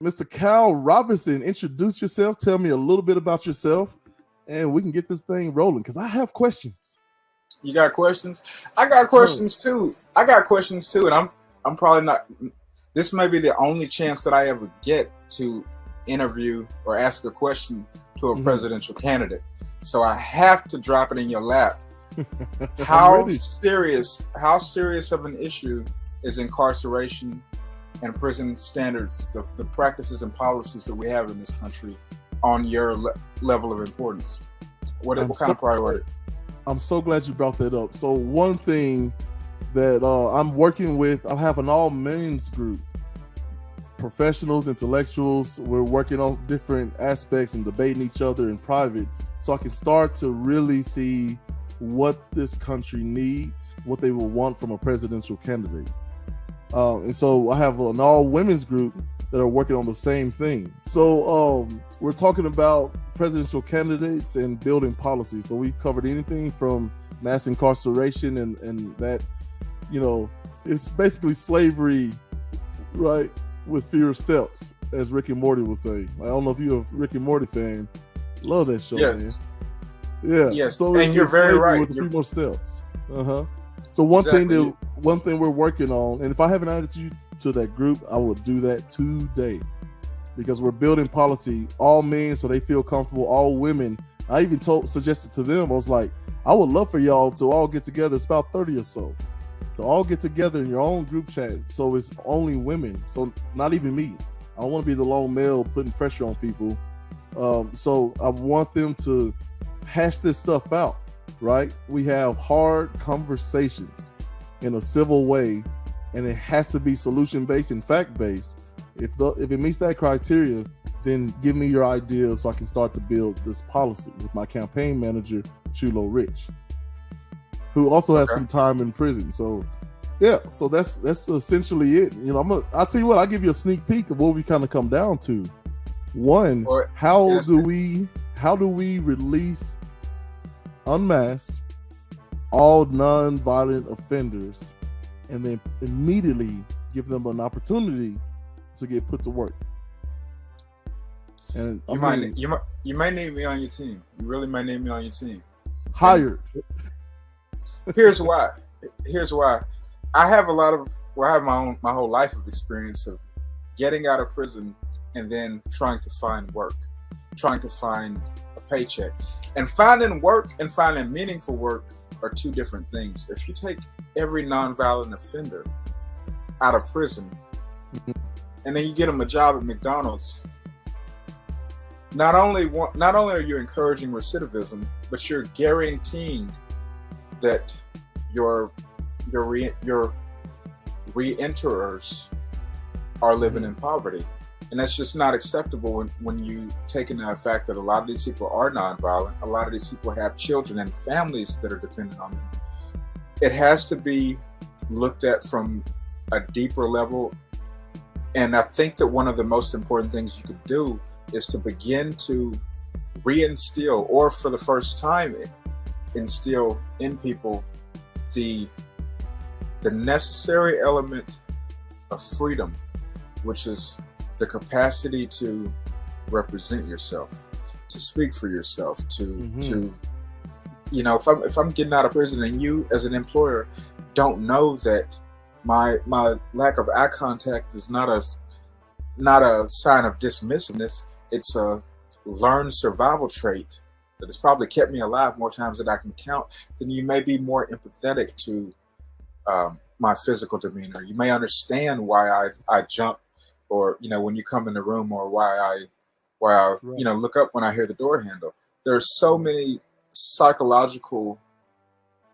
Mr. Cal Robinson, introduce yourself. Tell me a little bit about yourself, and we can get this thing rolling because I have questions. You got questions? I got questions too. And I'm probably not. This may be the only chance that I ever get to interview or ask a question to a presidential candidate. So I have to drop it in your lap. How serious of an issue is incarceration and prison standards, the practices and policies that we have in this country, on your level of importance? What kind of priority? I'm so glad you brought that up. So one thing that I'm working with, I have an all men's group, professionals, intellectuals. We're working on different aspects and debating each other in private, so I can start to really see what this country needs, what they will want from a presidential candidate. And so I have an all women's group that are working on the same thing. So we're talking about presidential candidates and building policy. So we've covered anything from mass incarceration and that, it's basically slavery, right, with fewer steps, as Rick and Morty would say. I don't know if you're a Rick and Morty fan. Love that show, man. Yeah. Yes. So and you're very right. With a few more steps. So one thing we're working on, and if I haven't added you to that group, I will do that today, because we're building policy, all men, so they feel comfortable, all women. I even suggested to them, I was like, I would love for y'all to all get together. It's about 30 or so. To all get together in your own group chat, so it's only women, so not even me. I don't want to be the lone male putting pressure on people. So I want them to hash this stuff out, right? We have hard conversations in a civil way, and it has to be solution-based and fact-based. If it meets that criteria, then give me your ideas so I can start to build this policy with my campaign manager, Chulo Rich, who also has some time in prison. So yeah, so that's essentially it. I'll tell you what, I'll give you a sneak peek of what we kind of come down to. One, how do we release, unmask all non-violent offenders, and then immediately give them an opportunity to get put to work? And you might need me on your team. You really might need me on your team. Hired. Here's why. I have my whole life of experience of getting out of prison and then trying to find work, trying to find a paycheck. And finding work and finding meaningful work are two different things. If you take every nonviolent offender out of prison and then you get them a job at McDonald's, not only are you encouraging recidivism, but you're guaranteeing that your re-enterers are living in poverty. And that's just not acceptable when you take into the fact that a lot of these people are nonviolent. A lot of these people have children and families that are dependent on them. It has to be looked at from a deeper level. And I think that one of the most important things you could do is to begin to reinstill, or for the first time, instill in people the necessary element of freedom, which is the capacity to represent yourself, to speak for yourself, to if I'm getting out of prison and you as an employer don't know that my lack of eye contact is not a sign of dismissiveness, it's a learned survival trait that has probably kept me alive more times than I can count, then you may be more empathetic to my physical demeanor. You may understand why I jump, or when you come in the room, or why I look up when I hear the door handle. There's so many psychological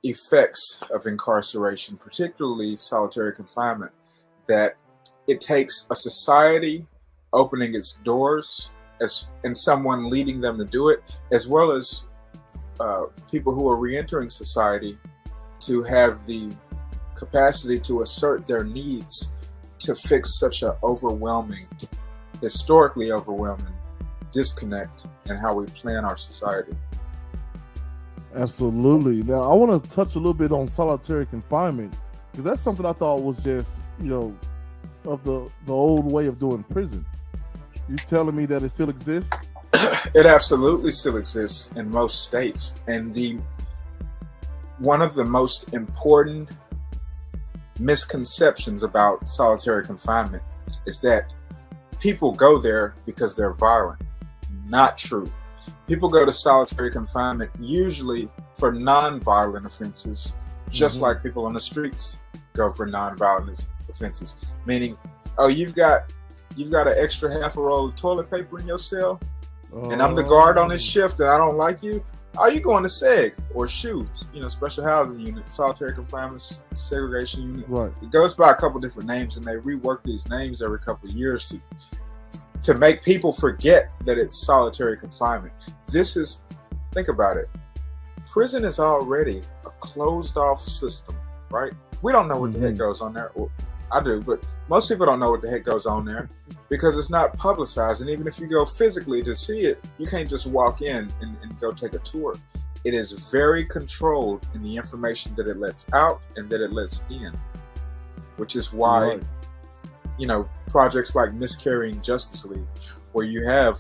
effects of incarceration, particularly solitary confinement, that it takes a society opening its doors and someone leading them to do it, as well as people who are re-entering society to have the capacity to assert their needs to fix such an historically overwhelming disconnect in how we plan our society. Absolutely. Now, I want to touch a little bit on solitary confinement, because that's something I thought was just, of the old way of doing prison. You telling me that it still exists? It absolutely still exists in most states, and one of the most important misconceptions about solitary confinement is that people go there because they're violent. Not true. People go to solitary confinement usually for non-violent offenses, just like people on the streets go for non-violent offenses. Meaning, oh, you've got an extra half a roll of toilet paper in your cell, and I'm the guard on this shift, and I don't like you. Are you going to SEG or SHU? Special housing unit, solitary confinement segregation unit. Right. It goes by a couple different names, and they rework these names every couple of years to make people forget that it's solitary confinement. Think about it. Prison is already a closed off system, right? We don't know what the heck goes on there. Well, I do, but most people don't know what the heck goes on there because it's not publicized. And even if you go physically to see it, you can't just walk in and go take a tour. It is very controlled in the information that it lets out and that it lets in, which is why, projects like Miscarrying Justice League, where you have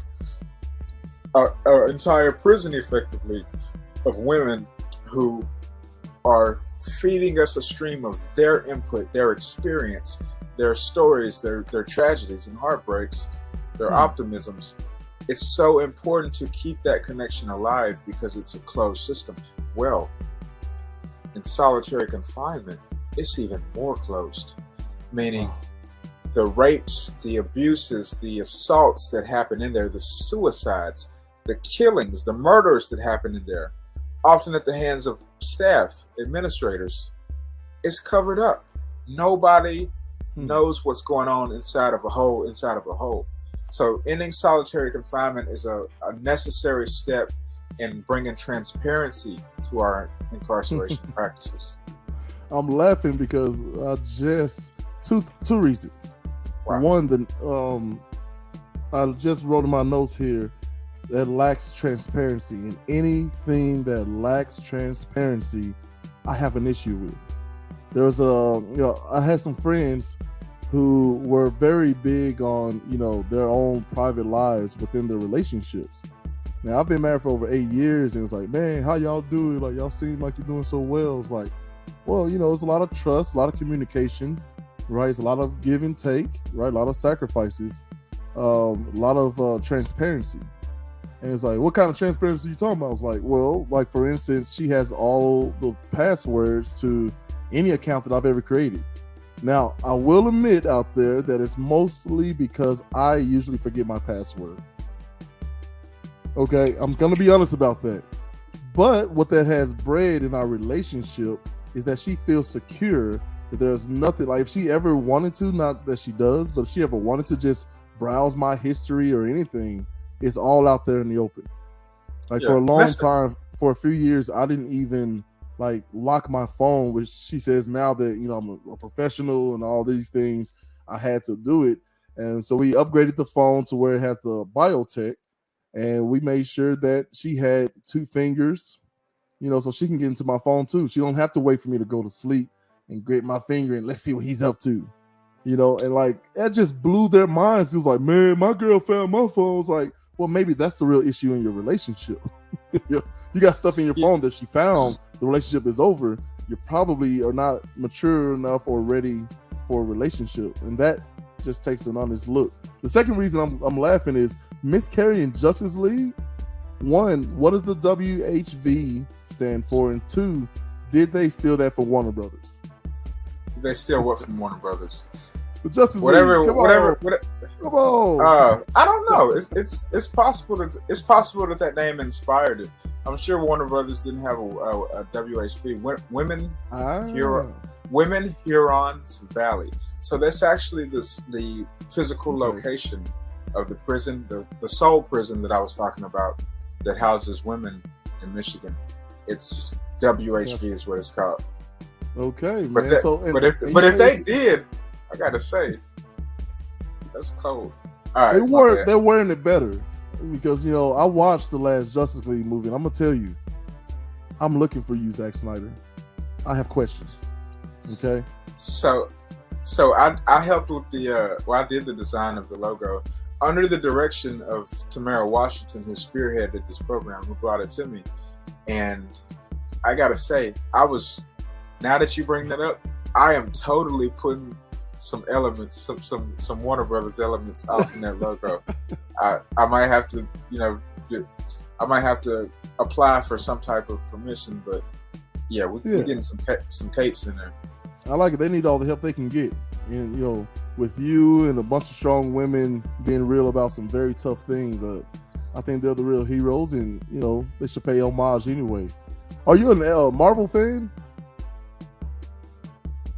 an entire prison effectively of women who are feeding us a stream of their input, their experience, their stories, their tragedies and heartbreaks, their optimisms. It's so important to keep that connection alive because it's a closed system. Well, in solitary confinement, it's even more closed, meaning the rapes, the abuses, the assaults that happen in there, the suicides, the killings, the murders that happen in there, often at the hands of staff, administrators, it's covered up. Nobody knows what's going on inside of a hole. So ending solitary confinement is a necessary step in bringing transparency to our incarceration practices. I'm laughing because I just two reasons. Wow. One, I just wrote in my notes here that lacks transparency, and anything that lacks transparency, I have an issue with. There's I had some friends who were very big on, their own private lives within their relationships. Now, I've been married for over 8 years, and it's like, man, how y'all do it? Like, y'all seem like you're doing so well. It's like, well, it's a lot of trust, a lot of communication, right? It's a lot of give and take, right? A lot of sacrifices, a lot of transparency. And it's like, what kind of transparency are you talking about? I was like, well, like, for instance, she has all the passwords to any account that I've ever created. Now, I will admit out there that it's mostly because I usually forget my password. Okay, I'm going to be honest about that. But what that has bred in our relationship is that she feels secure that there's nothing, like if she ever wanted to, not that she does, but if she ever wanted to just browse my history or anything, it's all out there in the open. Like for a long time, for a few years, I didn't even like lock my phone, which she says now that, I'm a professional and all these things, I had to do it. And so we upgraded the phone to where it has the biotech, and we made sure that she had 2 fingers, so she can get into my phone too. She don't have to wait for me to go to sleep and grip my finger and let's see what he's up to. And like that just blew their minds. It was like, man, my girl found my phone. It's like, well, maybe that's the real issue in your relationship. You got stuff in your phone that she found, the relationship is over. You probably are not mature enough or ready for a relationship. And that just takes an honest look. The second reason I'm laughing is Miscarrying Justice League. 1, what does the WHV stand for? And 2, did they steal that from Warner Brothers? They steal what from Warner Brothers? The Justice League. Whatever. Come on. I don't know. It's possible that name inspired it. I'm sure Warner Brothers didn't have a WHV, Women Huron's Valley. So that's actually the physical location of the prison, the sole prison that I was talking about that houses women in Michigan. It's WHV is what it's called. Okay, but man. If they did, I gotta say, that's cold. All right, they're wearing it better because I watched the last Justice League movie, and I'm gonna tell you, I'm looking for you, Zack Snyder. I have questions. Okay. So I helped with I did the design of the logo. under the direction of Tamara Washington, who spearheaded this program, who brought it to me. And I gotta say, now that you bring that up, I am totally putting some elements, some Warner Brothers elements off in that logo. I might have to, I might have to apply for some type of permission, but yeah, we're getting some capes in there. I like it. They need all the help they can get, and with you and a bunch of strong women being real about some very tough things, I think they're the real heroes, and they should pay homage anyway. Are you a Marvel fan?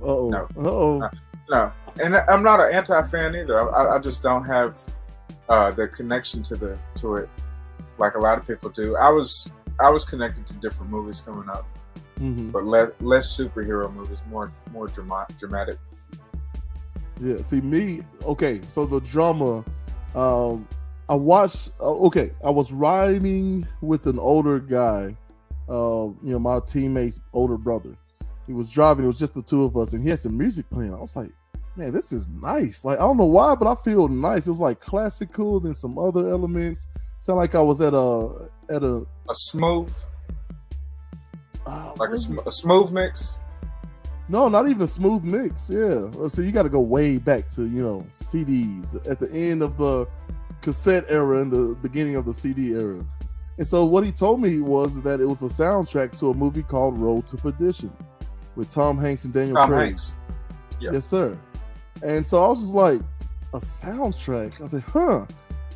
No. Uh-oh. No, and I'm not an anti-fan either. I just don't have the connection to it like a lot of people do. I was connected to different movies coming up, but less superhero movies, more dramatic. Yeah, see me. Okay, so the drama. I watched. I was riding with an older guy. My teammate's older brother. He was driving. It was just the two of us, and he had some music playing. I was like, man, this is nice. Like, I don't know why, but I feel nice. It was like classical, then some other elements. Sound like I was at a smooth, like a smooth mix. No, not even smooth mix. Yeah, so you got to go way back to CDs at the end of the cassette era and the beginning of the CD era. And so what he told me was that it was a soundtrack to a movie called Road to Perdition with Tom Hanks and Daniel Craig. Hanks. Yeah. Yes, sir. And so I was just like, a soundtrack? I said, huh.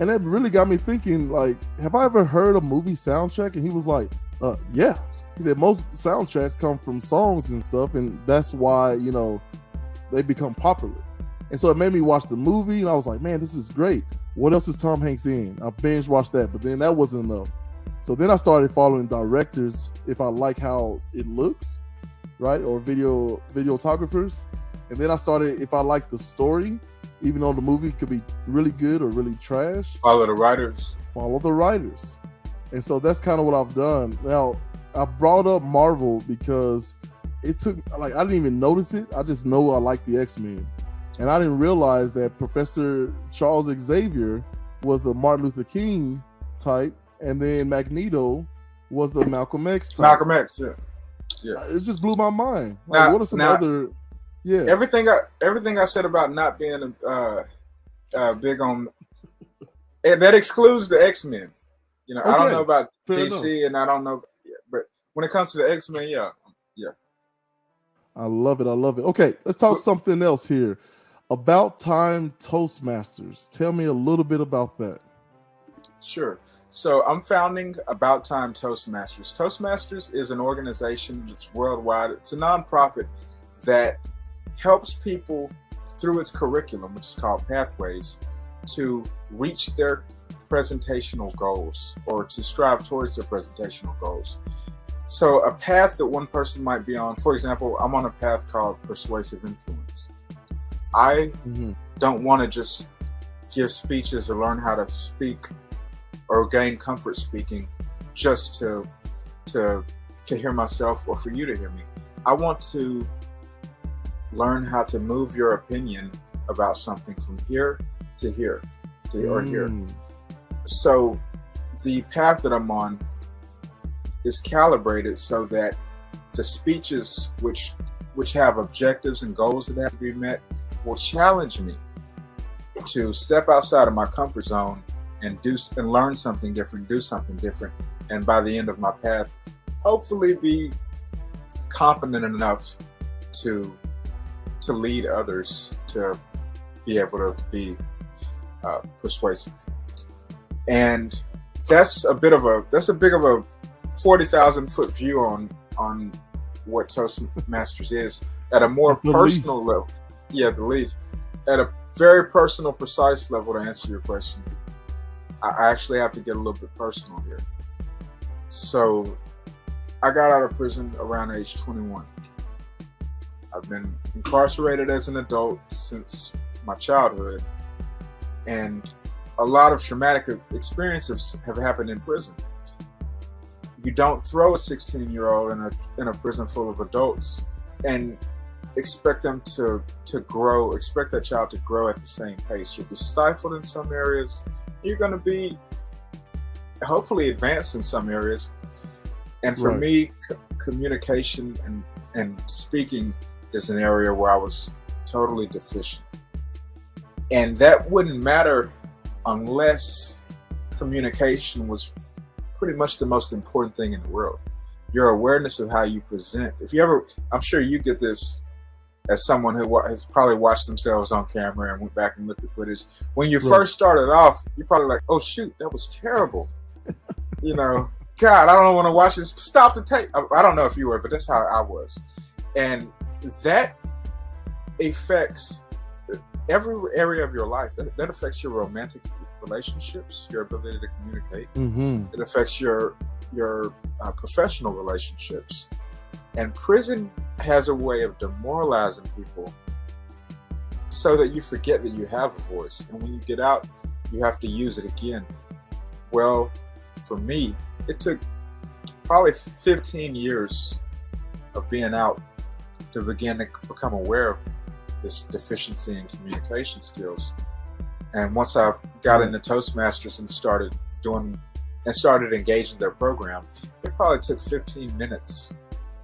And that really got me thinking, like, have I ever heard a movie soundtrack? And he was like, yeah. He said most soundtracks come from songs and stuff, and that's why, they become popular. And so it made me watch the movie, and I was like, man, this is great. What else is Tom Hanks in? I binge watched that, but then that wasn't enough. So then I started following directors if I like how it looks, right? Or videographers. And then I started if I like the story, even though the movie could be really good or really trash. Follow the writers. And so that's kind of what I've done. Now, I brought up Marvel because it took, I didn't even notice it. I just know I like the X-Men. And I didn't realize that Professor Charles Xavier was the Martin Luther King type, and then Magneto was the Malcolm X type. Malcolm X, yeah. It just blew my mind. Like, what are some other... Yeah. Everything I said about not being big on... that excludes the X-Men. Okay. I don't know about Fair DC, enough. And I don't know... But when it comes to the X-Men, yeah. I love it. Okay, let's talk something else here. About Time Toastmasters. Tell me a little bit about that. Sure. So I'm founding About Time Toastmasters. Toastmasters is an organization that's worldwide. It's a nonprofit that helps people through its curriculum, which is called Pathways, to reach their presentational goals or to strive towards their presentational goals. So a path that one person might be on, for example, I'm on a path called Persuasive Influence. I don't want to just give speeches or learn how to speak or gain comfort speaking just to hear myself or for you to hear me. I want to learn how to move your opinion about something from here to here or here. So the path that I'm on is calibrated so that the speeches which have objectives and goals that have to be met will challenge me to step outside of my comfort zone and learn something different, do something different, and by the end of my path, hopefully be confident enough to lead others to be able to be persuasive. And that's a big of a 40,000 foot view on what Toastmasters is at a more personal level. Yeah, the least. At a very personal, precise level, to answer your question, I actually have to get a little bit personal here. So I got out of prison around age 21. I've been incarcerated as an adult since my childhood, and a lot of traumatic experiences have happened in prison. You don't throw a 16-year-old in a prison full of adults and expect them to grow. Expect that child to grow at the same pace. You'll be stifled in some areas. You're going to be hopefully advanced in some areas. And for me, communication and speaking is an area where I was totally deficient. And that wouldn't matter unless communication was pretty much the most important thing in the world. Your awareness of how you present. If you ever, I'm sure you get this as someone who has probably watched themselves on camera and went back and looked at footage. When you first started off, you're probably like, oh shoot, that was terrible. You know, God, I don't want to watch this. Stop the tape. I don't know if you were, but that's how I was. And that affects every area of your life. That affects your romantic relationships, your ability to communicate. Mm-hmm. It affects your professional relationships. And prison has a way of demoralizing people so that you forget that you have a voice. And when you get out, you have to use it again. Well, for me, it took probably 15 years of being out to begin to become aware of this deficiency in communication skills. And once I got into Toastmasters and started engaging their program, it probably took 15 minutes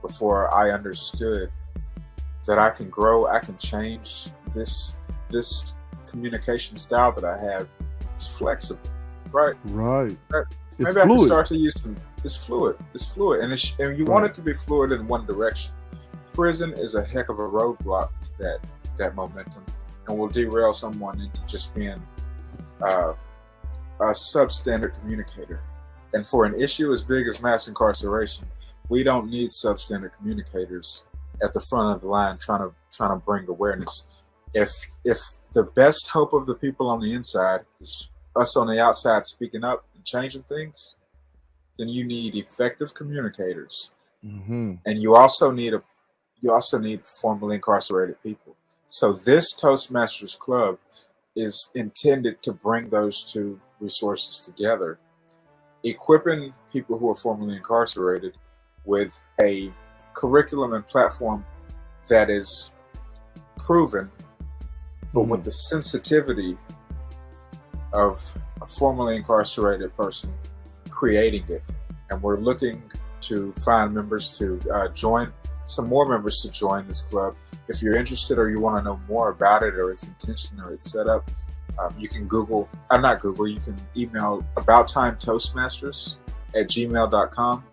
before I understood that I can grow, I can change. This communication style that I have is flexible, right? Right. Maybe I can start to use some. It's fluid. And you want it to be fluid in one direction. Prison is a heck of a roadblock to that momentum, and will derail someone into just being a substandard communicator. And for an issue as big as mass incarceration, we don't need substandard communicators at the front of the line trying to bring awareness. If the best hope of the people on the inside is us on the outside speaking up and changing things, then you need effective communicators, and you also need formerly incarcerated people. So this Toastmasters Club is intended to bring those two resources together, equipping people who are formerly incarcerated with a curriculum and platform that is proven, but with the sensitivity of a formerly incarcerated person creating it. And we're looking to find members to join, some more members to join this club. If you're interested or you want to know more about it or its intention or its setup, you can you can email abouttimetoastmasters@gmail.com,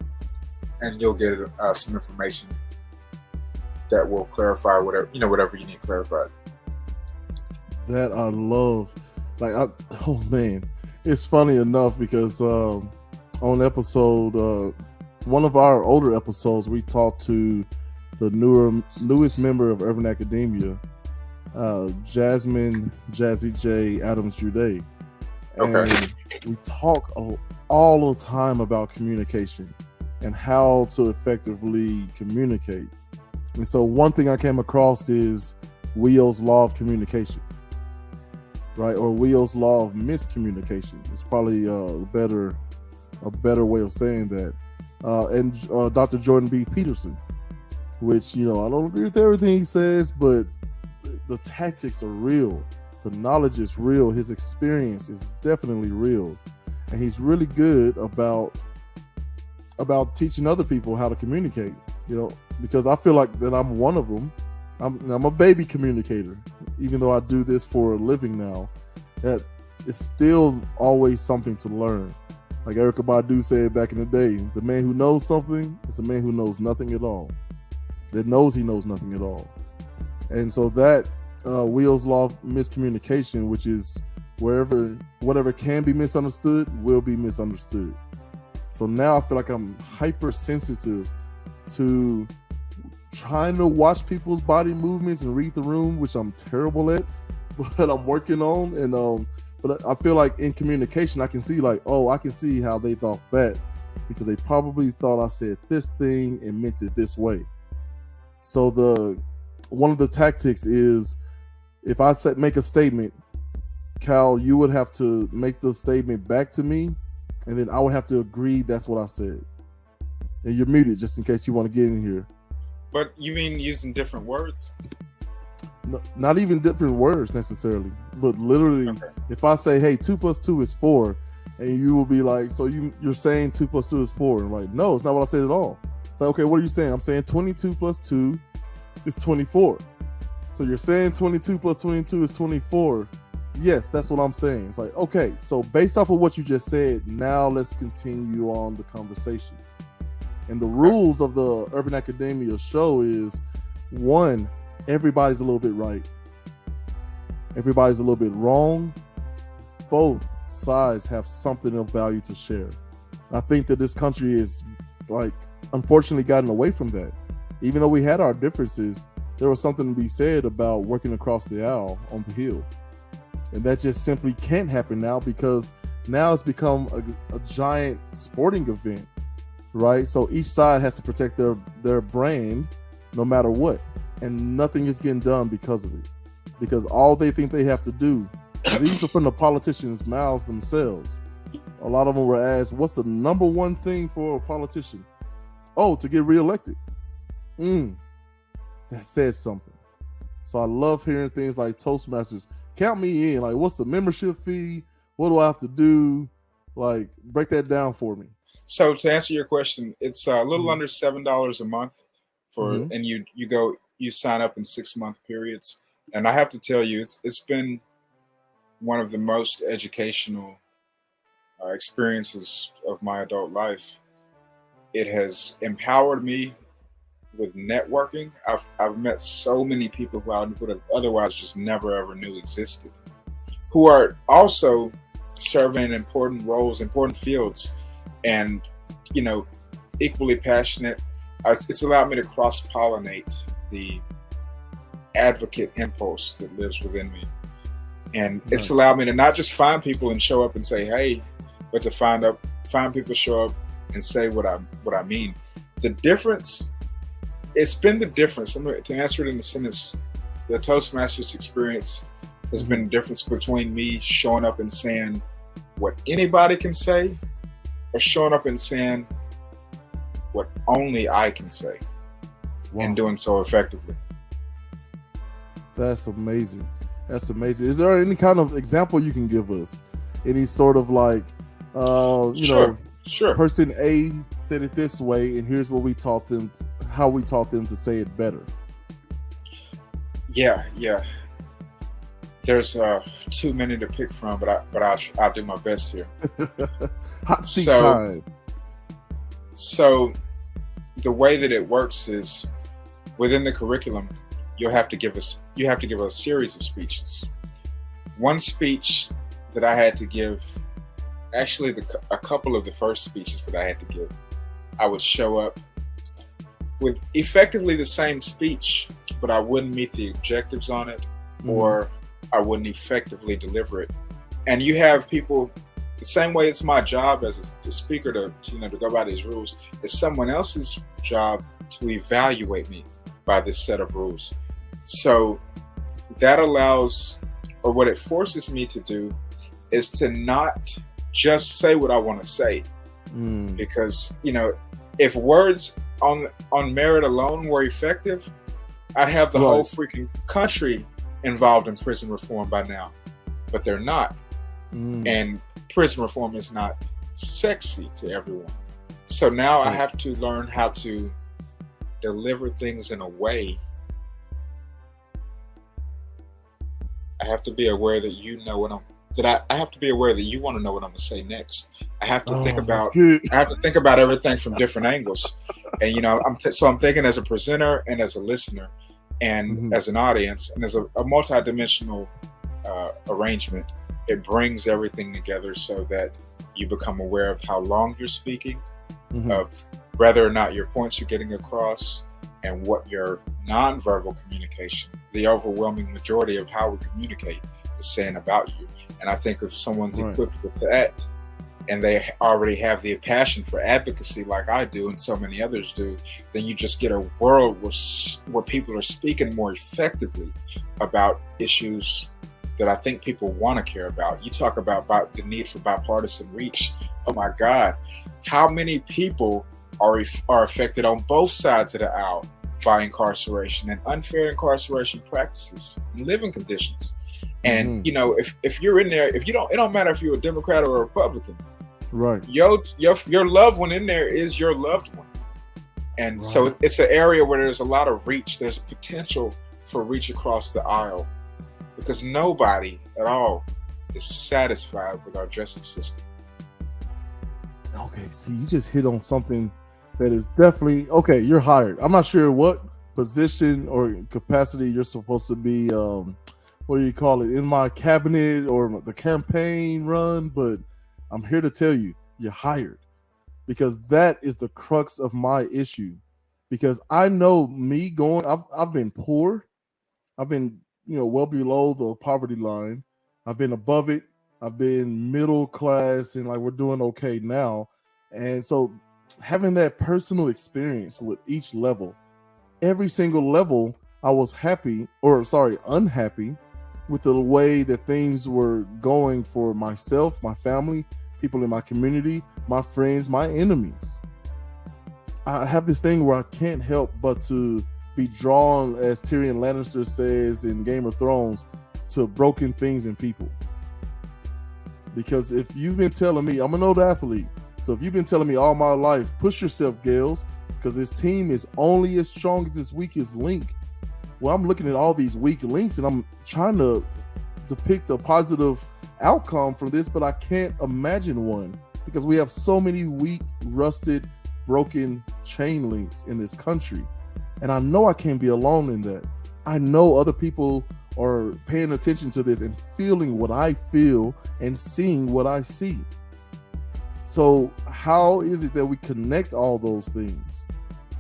and you'll get some information that will clarify whatever you need clarified. That I love. Oh man, it's funny enough because on episode, one of our older episodes, we talked to the newest member of Urban Academia, Jasmine Jazzy J Adams Jude. And we talk all the time about communication and how to effectively communicate. And so one thing I came across is Wheel's law of communication, right? Or Wheel's law of miscommunication. It's probably a better way of saying that. And Dr. Jordan B. Peterson, which, I don't agree with everything he says, but the tactics are real. The knowledge is real. His experience is definitely real. And he's really good about teaching other people how to communicate, because I feel like that I'm one of them. I'm a baby communicator, even though I do this for a living now. That it's still always something to learn. Like Erykah Badu said back in the day, the man who knows something is a man who knows nothing at all. That knows he knows nothing at all. And so that Wheel's law of miscommunication, which is whatever can be misunderstood will be misunderstood. So now I feel like I'm hypersensitive to trying to watch people's body movements and read the room, which I'm terrible at, but I'm working on. And but I feel like in communication, I can see I can see how they thought that, because they probably thought I said this thing and meant it this way. So one of the tactics is, if I make a statement, Cal, you would have to make the statement back to me, and then I would have to agree that's what I said. And you're muted just in case you want to get in here. But you mean using different words? Not even different words necessarily, but literally, Okay. if I say, "Hey, 2 + 2 is 4," and you will be like, "So you're saying 2 + 2 is 4?" And I'm like, "No, it's not what I said at all." It's like, "Okay, what are you saying?" I'm saying 22 + 2 is 24. So you're saying 22 + 22 is 24. Yes, that's what I'm saying. It's like, okay, so based off of what you just said, now let's continue on the conversation. And the rules of the Urban Academia show is, one, everybody's a little bit right. Everybody's a little bit wrong. Both sides have something of value to share. I think that this country is, like, unfortunately gotten away from that. Even though we had our differences, there was something to be said about working across the aisle on the Hill. And that just simply can't happen now, because now it's become a giant sporting event, right? So each side has to protect their brand no matter what. And nothing is getting done because of it. Because all they think they have to do, and these are from the politicians' mouths themselves. A lot of them were asked, what's the number one thing for a politician? Oh, to get reelected. That says something. So I love hearing things like Toastmasters. Count me in. Like, what's the membership fee? What do I have to do? Like, break that down for me. So to answer your question, it's a little under $7 a month for, and you sign up in 6-month periods. And I have to tell you, it's been one of the most educational experiences of my adult life. It has empowered me with networking. I've met so many people who I would have otherwise just never ever knew existed, who are also serving in important roles, important fields, and equally passionate. It's allowed me to cross-pollinate the advocate impulse that lives within me, and it's allowed me to not just find people and show up and say hey, but to find people show up and say what I mean. It's been the difference. To answer it in a sentence, the Toastmasters experience has been the difference between me showing up and saying what anybody can say, or showing up and saying what only I can say, and doing so effectively. That's amazing. That's amazing. Is there any kind of example you can give us? Any sort of like, Sure. Person A said it this way, and here's what we taught them, how we taught them to say it better. Yeah. There's too many to pick from, but I'll do my best here. Hot seat time. So the way that it works is, within the curriculum, you have to give a series of speeches. One speech that I had to give, actually a couple of the first speeches that I had to give, I would show up with effectively the same speech, but I wouldn't meet the objectives on it, or I wouldn't effectively deliver it. And you have people, the same way it's my job as a speaker to go by these rules, it's someone else's job to evaluate me by this set of rules. So that allows, or what it forces me to do, is to not just say what I want to say. Because, if words on merit alone were effective, I'd have the whole freaking country involved in prison reform by now. But they're not. And prison reform is not sexy to everyone. So now I have to learn how to deliver things in a way. I have to be aware that I have to be aware that you want to know what I'm going to say next. I have to think about everything from different angles. And I'm thinking as a presenter and as a listener and as an audience and as a multi-dimensional arrangement. It brings everything together so that you become aware of how long you're speaking, of whether or not your points are getting across, and what your nonverbal communication, the overwhelming majority of how we communicate, is saying about you. And I think if someone's equipped with that, and they already have the passion for advocacy like I do and so many others do, then you just get a world where people are speaking more effectively about issues that I think people want to care about. You talk about the need for bipartisan reach. Oh my God, how many people are affected on both sides of the aisle by incarceration and unfair incarceration practices and living conditions. And you know, if you're in there, if you don't, it don't matter if you're a Democrat or a Republican, right? Your loved one in there is your loved one, and so it's an area where there's a lot of reach. There's potential for reach across the aisle, because nobody at all is satisfied with our justice system. Okay, see, you just hit on something that is definitely okay. You're hired. I'm not sure what position or capacity you're supposed to be. What do you call it? In my cabinet or the campaign run, but I'm here to tell you, you're hired, because that is the crux of my issue. Because I know me going, I've been poor. I've been, well below the poverty line. I've been above it. I've been middle class, and like we're doing okay now. And so having that personal experience with each level, every single level, I was unhappy with the way that things were going for myself, my family, people in my community, my friends, my enemies. I have this thing where I can't help but to be drawn, as Tyrion Lannister says in Game of Thrones, to broken things in people. Because if you've been telling me, I'm an old athlete, so if you've been telling me all my life, push yourself, Gales, because this team is only as strong as its weakest link. Well, I'm looking at all these weak links and I'm trying to depict a positive outcome from this, but I can't imagine one, because we have so many weak, rusted, broken chain links in this country. And I know I can't be alone in that. I know other people are paying attention to this and feeling what I feel and seeing what I see. So how is it that we connect all those things?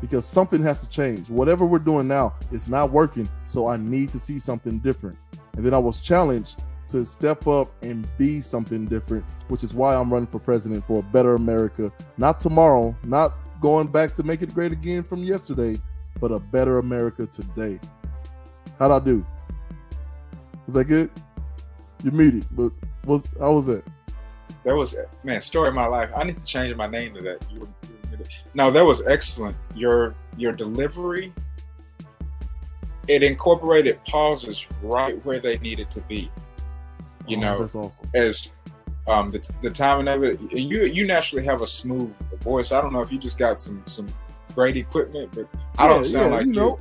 Because something has to change. Whatever we're doing now is not working, so I need to see something different. And then I was challenged to step up and be something different, which is why I'm running for president, for a better America. Not tomorrow, not going back to make it great again from yesterday, but a better America today. How'd I do? Was that good? You muted, but how was that? That was, man, story of my life. I need to change my name to that. No, that was excellent. Your delivery, it incorporated pauses right where they needed to be. That's awesome. As the timing of it, you naturally have a smooth voice. I don't know if you just got some great equipment, but I don't sound like you.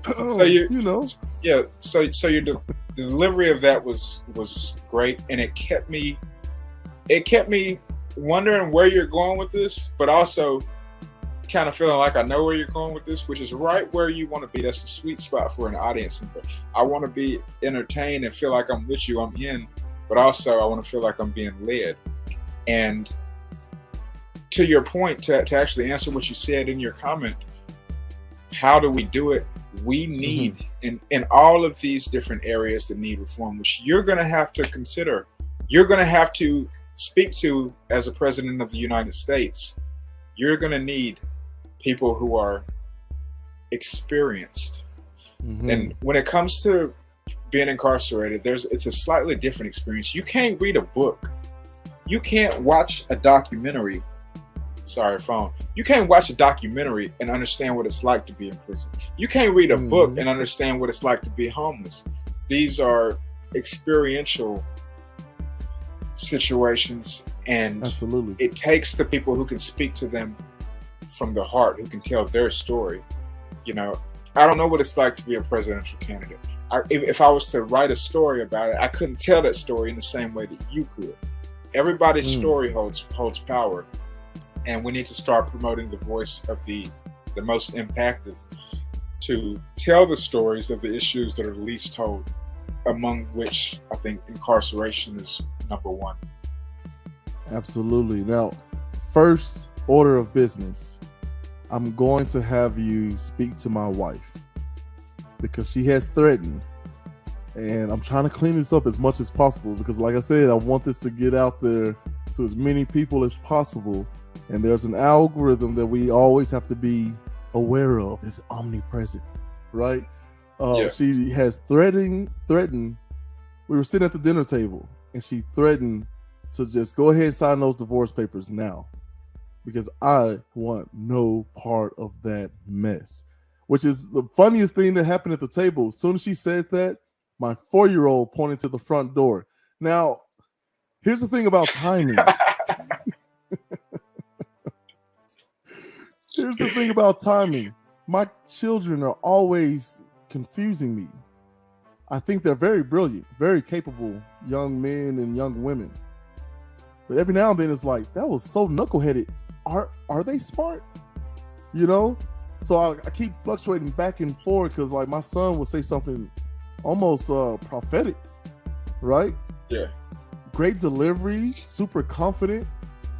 So your the delivery of that was great, and it kept me wondering where you're going with this, but also kind of feeling like I know where you're going with this, which is right where you want to be. That's the sweet spot for an audience member. I want to be entertained and feel like I'm with you, I'm in, but also I want to feel like I'm being led. And to your point, to actually answer what you said in your comment, how do we do it? We need, in all of these different areas that need reform, which you're going to have to consider, you're going to have to speak to as a president of the United States, you're going to need people who are experienced. And when it comes to being incarcerated, it's a slightly different experience. You can't read a book. You can't watch a documentary. You can't watch a documentary and understand what it's like to be in prison. You can't read a book and understand what it's like to be homeless. These are experiential situations, and absolutely, it takes the people who can speak to them from the heart, who can tell their story. I don't know what it's like to be a presidential candidate. If I was to write a story about it, I couldn't tell that story in the same way that you could. Everybody's story holds power, and we need to start promoting the voice of the most impacted to tell the stories of the issues that are least told, among which I think incarceration is number one. Absolutely. Now, first order of business, I'm going to have you speak to my wife, because she has threatened, and I'm trying to clean this up as much as possible, because like I said, I want this to get out there to as many people as possible. And there's an algorithm that we always have to be aware of. It's omnipresent, right? She has threatened. We were sitting at the dinner table, and she threatened to just go ahead and sign those divorce papers now, because I want no part of that mess. which is the funniest thing that happened at the table. As soon as she said that, my 4-year-old pointed to the front door. Now, here's the thing about timing. Here's the thing about timing. My children are always confusing me. I think they're very brilliant, very capable young men and young women. But every now and then it's like, that was so knuckleheaded. Are they smart? You know? So I keep fluctuating back and forth because like my son will say something almost prophetic, right? Yeah. Great delivery, super confident.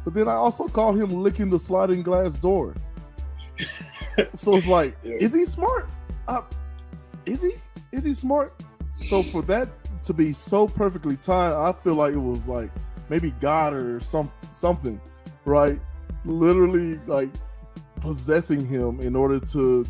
But then I also call him licking the sliding glass door. So it's like, is he smart? Is he smart? So for that to be so perfectly timed, I feel like it was like maybe God or something, right? Literally like possessing him in order to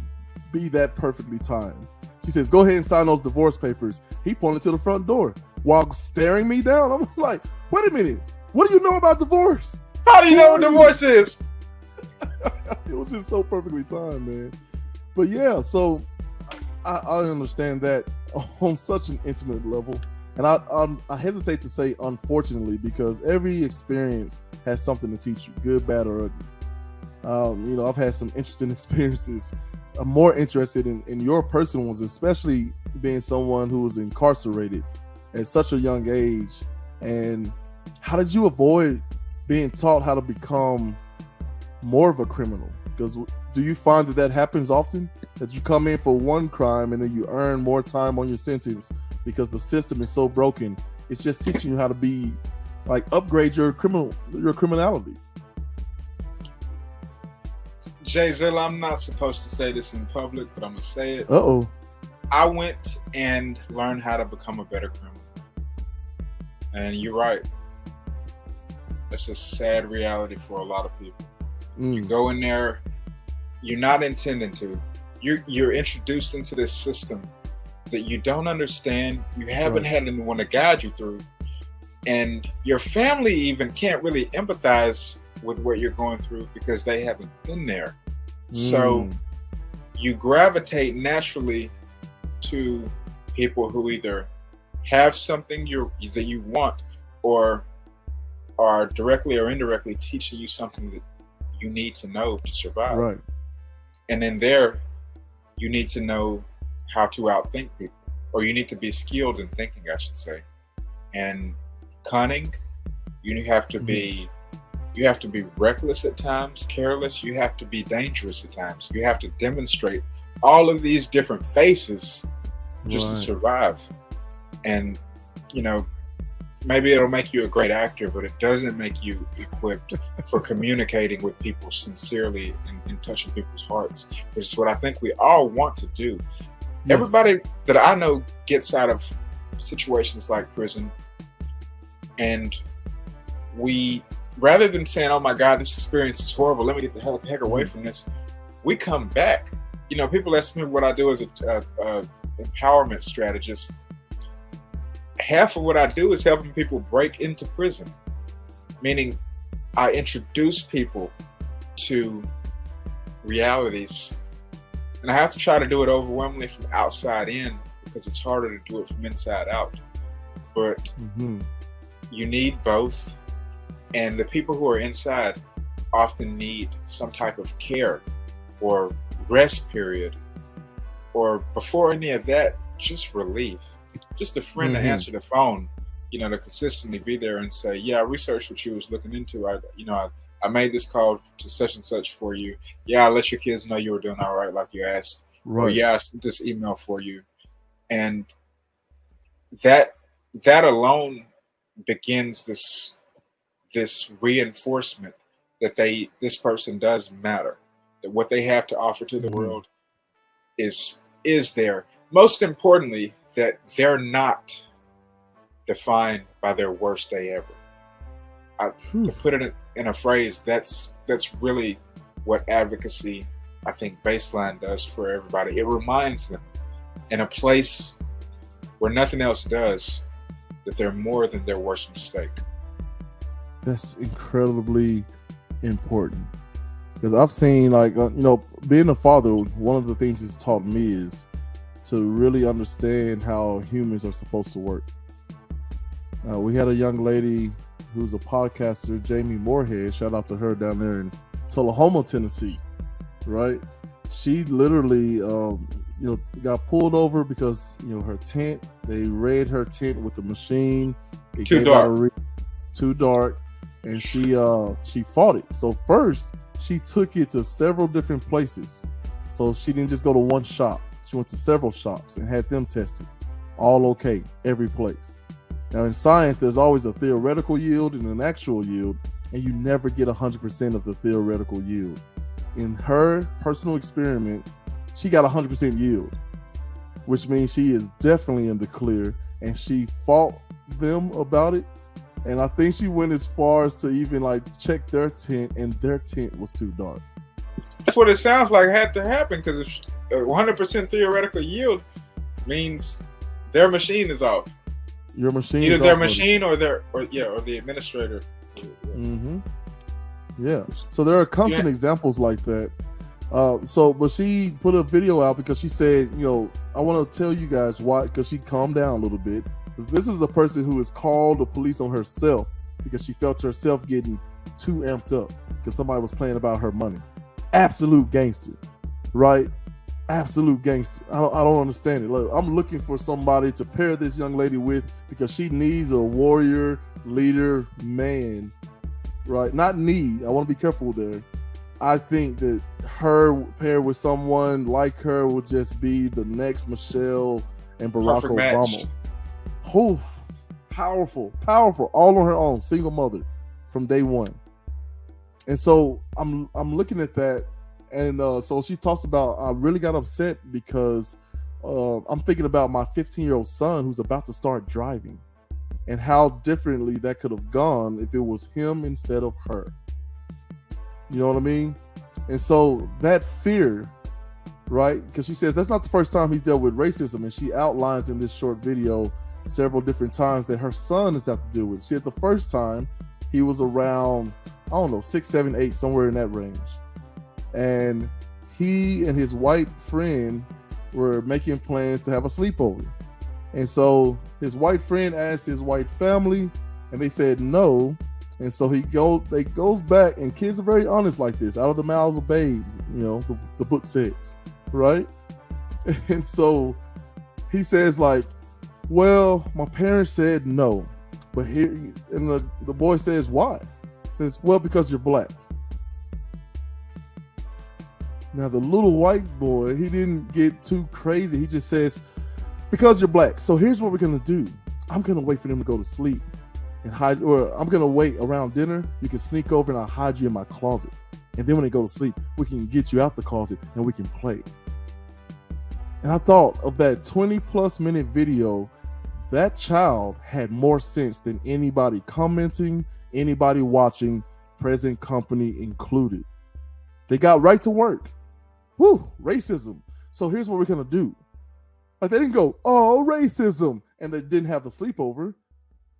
be that perfectly timed. She says, go ahead and sign those divorce papers. He pointed to the front door while staring me down. I'm like, wait a minute. What do you know about divorce? How do you know what divorce is? It was just so perfectly timed, man. But yeah, so I understand that on such an intimate level. And I hesitate to say unfortunately, because every experience has something to teach you, good, bad, or ugly. I've had some interesting experiences. I'm more interested in your personal ones, especially being someone who was incarcerated at such a young age. And how did you avoid being taught how to become more of a criminal? Because do you find that happens often? That you come in for one crime and then you earn more time on your sentence because the system is so broken? It's just teaching you how to be like upgrade your criminality. Jay Zilla, I'm not supposed to say this in public, but I'm gonna say it. Uh-oh. I went and learned how to become a better criminal. And you're right. That's a sad reality for a lot of people. You go in there, you're not intending to. You're introduced into this system that you don't understand. You haven't had anyone to guide you through. And your family even can't really empathize with what you're going through because they haven't been there. So you gravitate naturally to people who either have something that you want or are directly or indirectly teaching you something that you need to know to survive. Right. And then there, you need to know how to outthink people, or you need to be skilled in thinking, I should say. And cunning, you have to be reckless at times, careless. You have to be dangerous at times. You have to demonstrate all of these different faces just to survive. And, maybe it'll make you a great actor, but it doesn't make you equipped for communicating with people sincerely and touching people's hearts, which is what I think we all want to do. Yes. Everybody that I know gets out of situations like prison, and we, rather than saying, oh my God, this experience is horrible, let me get the heck away from this, we come back. People ask me what I do as a empowerment strategist. Half of what I do is helping people break into prison, meaning I introduce people to realities, and I have to try to do it overwhelmingly from outside in because it's harder to do it from inside out. But you need both, and the people who are inside often need some type of care or rest period, or before any of that, just relief. Just a friend to answer the phone, to consistently be there and say, yeah, I researched what you was looking into. I made this call to such and such for you. Yeah, I let your kids know you were doing all right, like you asked. Right. Or yeah, I sent this email for you. And that alone begins this reinforcement that this person does matter, that what they have to offer to the world is there. Most importantly, that they're not defined by their worst day ever. To put it in a phrase, that's really what advocacy, I think, baseline does for everybody. It reminds them, in a place where nothing else does, that they're more than their worst mistake. That's incredibly important. Because I've seen, like, being a father, one of the things it's taught me is to really understand how humans are supposed to work. We had a young lady who's a podcaster, Jamie Moorhead. Shout out to her down there in Tullahoma, Tennessee. Right? She literally, got pulled over because her tent. They raided her tent with a machine. It Too dark. Too dark, and she fought it. So first, she took it to several different places. So she didn't just go to one shop. She went to several shops and had them tested. All okay, every place. Now in science, there's always a theoretical yield and an actual yield, and you never get 100% of the theoretical yield. In her personal experiment, she got 100% yield, which means she is definitely in the clear, and she fought them about it. And I think she went as far as to even like check their tent, and their tent was too dark. That's what it sounds like had to happen, because if 100% theoretical yield means their machine is off. Your machine, either their machine or the administrator. Mm-hmm. Yeah. So there are constant examples like that. But she put a video out because she said, I want to tell you guys why, because she calmed down a little bit. This is the person who has called the police on herself because she felt herself getting too amped up because somebody was playing about her money. Absolute gangster, right? Absolute gangster. I don't understand it. Look, I'm looking for somebody to pair this young lady with because she needs a warrior, leader, man, right? Not need. I want to be careful there. I think that her paired with someone like her will just be the next Michelle and Barack Perfect Obama. Match. Oh, powerful, all on her own, single mother from day one. And so I'm looking at that, and so she talks about, I really got upset because I'm thinking about my 15-year-old son who's about to start driving, and how differently that could have gone if it was him instead of her. You know what I mean? And so that fear, right? Because she says that's not the first time he's dealt with racism, and she outlines in this short video several different times that her son has had to deal with. She said the first time he was around, 6, 7, 8, somewhere in that range. And he and his white friend were making plans to have a sleepover. And so his white friend asked his white family, and they said no. And so they goes back, and kids are very honest like this, out of the mouths of babes, the book says, right? And so he says like, well, my parents said no, but here, and the boy says, why? Says, well, because you're black. Now the little white boy, he didn't get too crazy. He just says, because you're black. So here's what we're gonna do. I'm gonna wait for them to go to sleep and hide, or I'm gonna wait around dinner. You can sneak over and I'll hide you in my closet. And then when they go to sleep, we can get you out the closet and we can play. And I thought of that 20+ minute video. That child had more sense than anybody commenting, anybody watching, present company included. They got right to work. Woo, racism. So here's what we're gonna do. Like, they didn't go, oh, racism, and they didn't have the sleepover.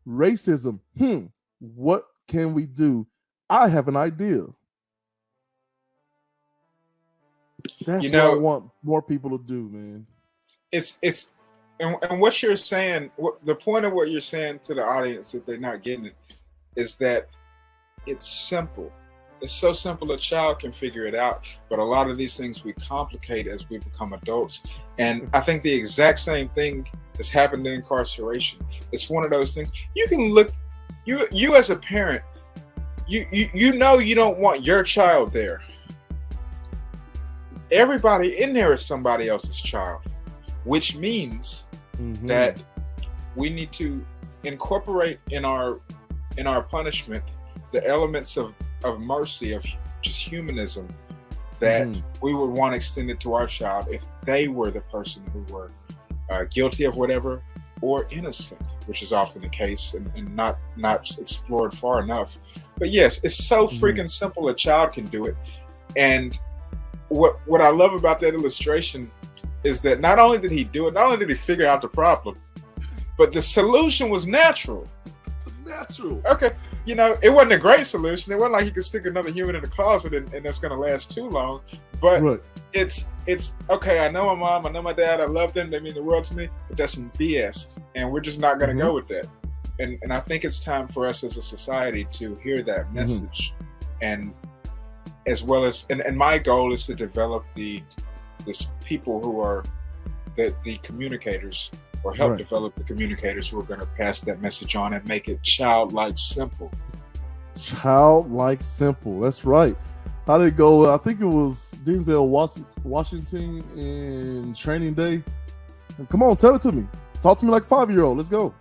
Racism. What can we do? I have an idea. That's what I want more people to do, man. And what you're saying, the point of what you're saying to the audience, if they're not getting it, is that it's simple. It's so simple a child can figure it out, but a lot of these things we complicate as we become adults. And I think the exact same thing has happened in incarceration. It's one of those things. You can look, you as a parent, you know you don't want your child there. Everybody in there is somebody else's child, which means that we need to incorporate in our punishment the elements of mercy, of just humanism, that we would want extended to our child if they were the person who were guilty of whatever or innocent, which is often the case and not explored far enough. But yes, it's so freaking simple. A child can do it. And what I love about that illustration is that not only did he do it, not only did he figure out the problem, but the solution was natural. natural. Okay, it wasn't a great solution. It wasn't like you could stick another human in the closet and that's going to last too long. But Right. it's okay. I know my mom, I know my dad, I love them, they mean the world to me. But that's some BS, and we're just not going to go with that. And I think it's time for us as a society to hear that message, and as well as and my goal is to develop this people who are the communicators, or help develop the communicators who are going to pass that message on and make it childlike simple. Childlike simple. That's right. How did it go? I think it was Denzel Washington in Training Day. Come on, tell it to me. Talk to me like a 5-year-old. Let's go.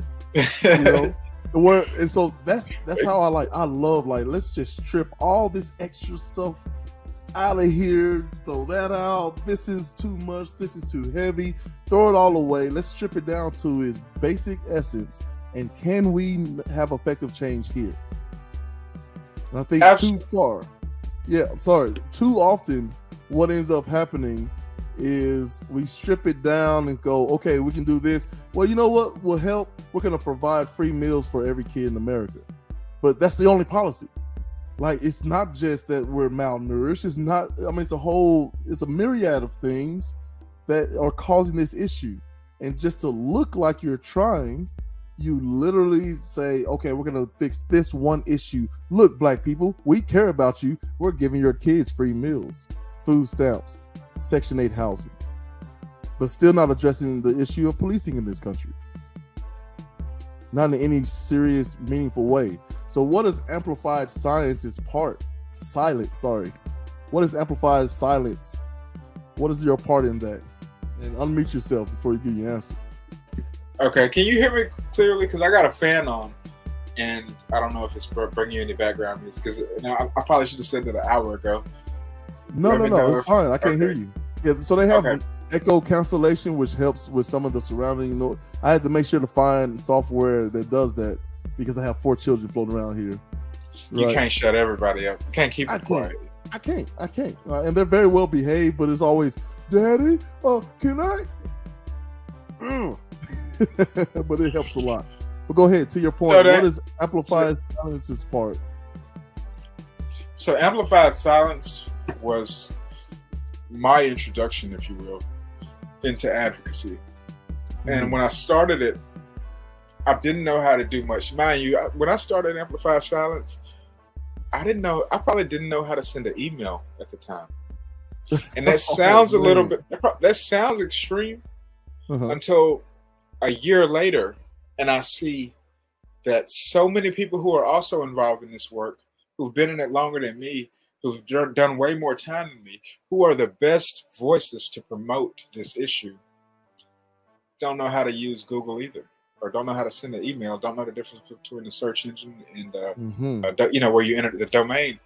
And so that's how I love, let's just strip all this extra stuff out of here, throw that out. This is too much, this is too heavy, throw it all away. Let's strip it down to its basic essence, and can we have effective change here? And I think too often what ends up happening is we strip it down and go, okay, we can do this. Well, you know what will help? We're going to provide free meals for every kid in America. But that's the only policy. It's not just that we're malnourished. It's not, it's a myriad of things that are causing this issue. And just to look like you're trying, you literally say, okay, we're going to fix this one issue. Look, Black people, we care about you. We're giving your kids free meals, food stamps, Section 8 housing, but still not addressing the issue of policing in this country. Not in any serious, meaningful way. So what is amplified science's part? What is amplified silence? What is your part in that? And unmute yourself before you give your answer. Okay, can you hear me clearly? Because I got a fan on, and I don't know if it's bringing you any background music. Because I probably should have said that an hour ago. No, it's fine. I can't hear you. Yeah, so they have echo cancellation, which helps with some of the surrounding noise. I had to make sure to find software that does that because I have 4 children floating around here. Right? You can't shut everybody up. You can't keep it quiet. I can't. And they're very well behaved, but it's always, Daddy, can I? But it helps a lot. But go ahead, to your point. What is amplified silence's part? So amplified silence was my introduction, if you will, into advocacy. And when I started it, I didn't know how to do much. Mind you, when I started Amplified Silence, I probably didn't know how to send an email at the time. And that sounds that sounds extreme until a year later, and I see that so many people who are also involved in this work, who've been in it longer than me, who've done way more time than me, who are the best voices to promote this issue, don't know how to use Google either, or don't know how to send an email, don't know the difference between the search engine and where you enter the domain.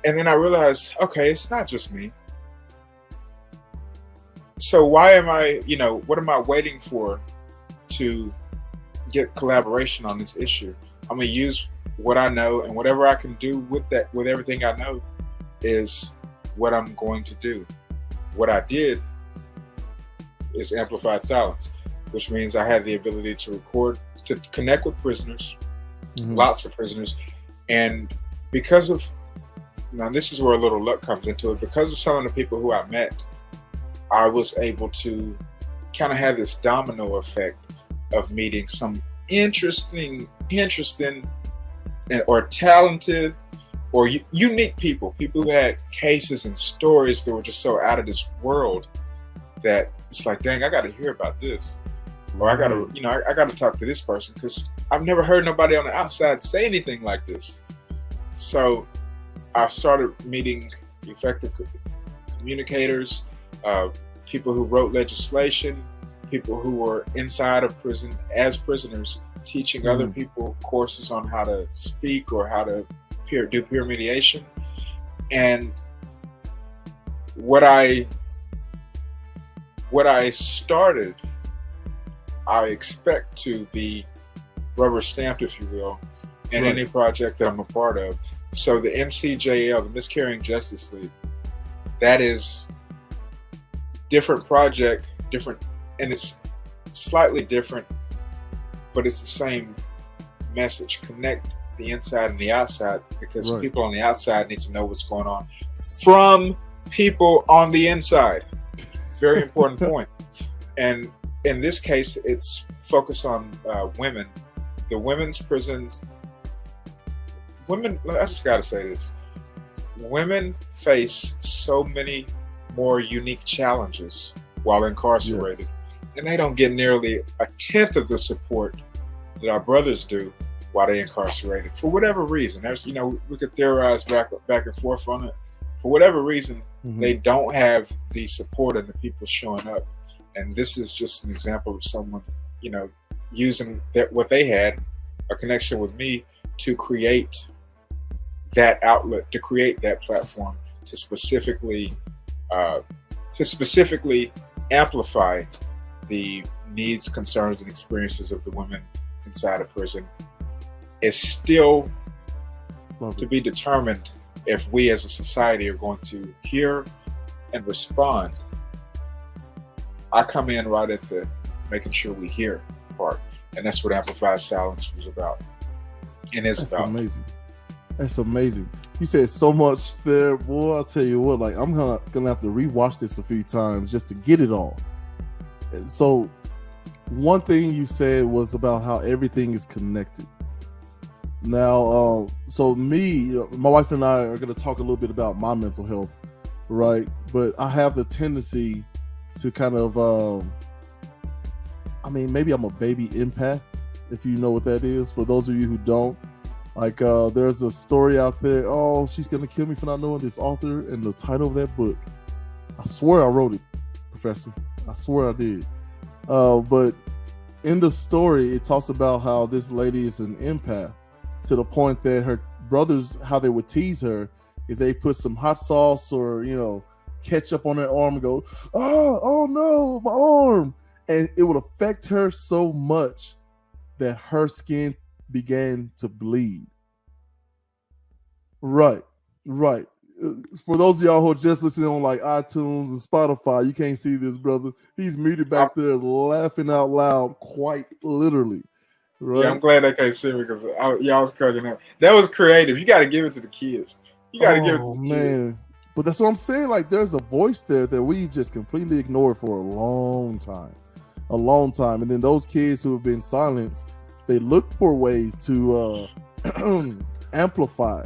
And then I realized, okay, it's not just me. So why am I, what am I waiting for to get collaboration on this issue? I'm gonna use what I know, and whatever I can do with that, with everything I know, is what I'm going to do. What I did is Amplified Silence, which means I had the ability to record, to connect with prisoners, lots of prisoners. And because of, now this is where a little luck comes into it, because of some of the people who I met, I was able to kind of have this domino effect of meeting some interesting or talented or unique people who had cases and stories that were just so out of this world that it's like, dang, I got to hear about this. Or I got to, I got to talk to this person because I've never heard nobody on the outside say anything like this. So I started meeting effective communicators, people who wrote legislation, people who were inside of prison as prisoners, teaching other people courses on how to speak or how to do peer mediation. And what I started, I expect to be rubber stamped, if you will, in any project that I'm a part of. So the MCJL, the Miscarrying Justice League, that is different project, different, and it's slightly different, but it's the message, connect the inside and the outside, because Right. people on the outside need to know what's going on from people on the inside. Very important point. And in this case, it's focused on women. The women's prisons. Women, I just got to say this. Women face so many more unique challenges while incarcerated. Yes. And they don't get nearly a tenth of the support that our brothers do while they're incarcerated. For whatever reason. There's, we could theorize back and forth on it. For whatever reason, they don't have the support and the people showing up. And this is just an example of someone's, using what they had, a connection with me, to create that outlet, to create that platform, to specifically amplify the needs, concerns, and experiences of the women inside of prison. Is still to be determined if we as a society are going to hear and respond. I come in right at the making sure we hear part, and that's what Amplified Silence was about. And That's amazing. That's amazing. You said so much there, boy. I'll tell you what, like, I'm gonna have to rewatch this a few times just to get it all. And so one thing you said was about how everything is connected. Now, so my wife and I are going to talk a little bit about my mental health, right? But I have the tendency to kind of, maybe I'm a baby empath, if you know what that is. For those of you who don't, like, there's a story out there, oh, she's going to kill me for not knowing this author and the title of that book. I swear I wrote it, Professor. I swear I did. But in the story, it talks about how this lady is an empath, to the point that her brothers, how they would tease her is they put some hot sauce or, ketchup on her arm and go, oh no, my arm. And it would affect her so much that her skin began to bleed. Right. For those of y'all who are just listening on like iTunes and Spotify, you can't see this brother. He's muted back there laughing out loud, quite literally. Right. Yeah, I'm glad they can't see me because y'all was cracking up. That was creative. You got to give it to the kids. You got to give it to the kids. But that's what I'm saying. Like, there's a voice there that we just completely ignored for a long time. And then those kids who have been silenced, they look for ways to amplify